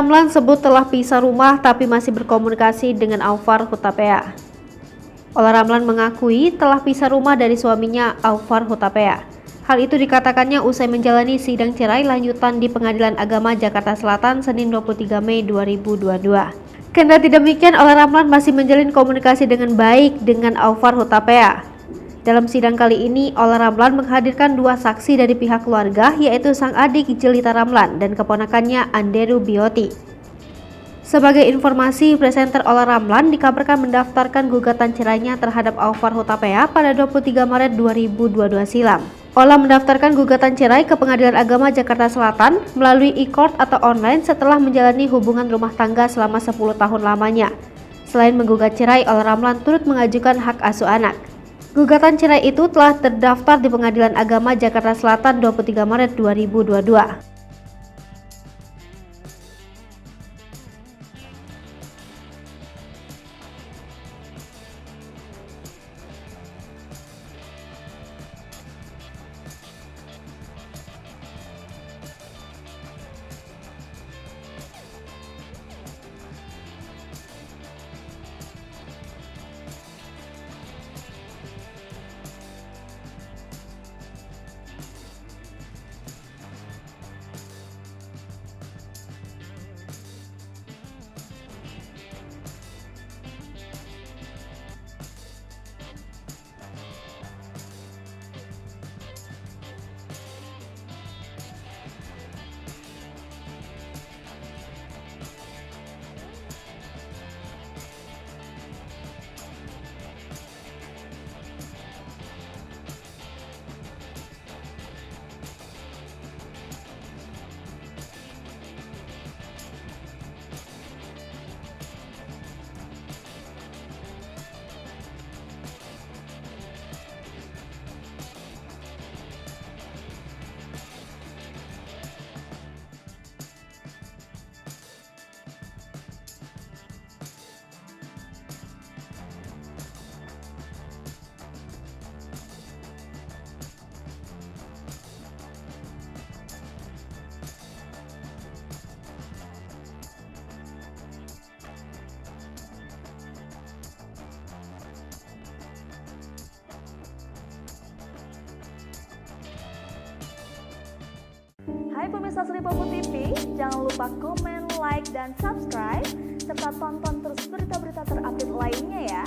Ramlan sebut telah pisah rumah tapi masih berkomunikasi dengan Aufar Hutapea. Ola Ramlan mengakui telah pisah rumah dari suaminya Aufar Hutapea. Hal itu dikatakannya usai menjalani sidang cerai lanjutan di Pengadilan Agama Jakarta Selatan Senin 23 Mei 2022. Kendati demikian, Ola Ramlan masih menjalin komunikasi dengan baik dengan Aufar Hutapea. Dalam sidang kali ini, Ola Ramlan menghadirkan dua saksi dari pihak keluarga, yaitu sang adik Jelita Ramlan dan keponakannya Anderu Bioti. Sebagai informasi, presenter Ola Ramlan dikabarkan mendaftarkan gugatan cerainya terhadap Aufar Hutapea pada 23 Maret 2022 silam. Ola mendaftarkan gugatan cerai ke Pengadilan Agama Jakarta Selatan melalui e-court atau online setelah menjalani hubungan rumah tangga selama 10 tahun lamanya. Selain menggugat cerai, Ola Ramlan turut mengajukan hak asuh anak. Gugatan cerai itu telah terdaftar di Pengadilan Agama Jakarta Selatan 23 Maret 2022. Hai pemirsa Sri Popo TV, jangan lupa komen, like, dan subscribe, serta tonton terus berita-berita terupdate lainnya ya.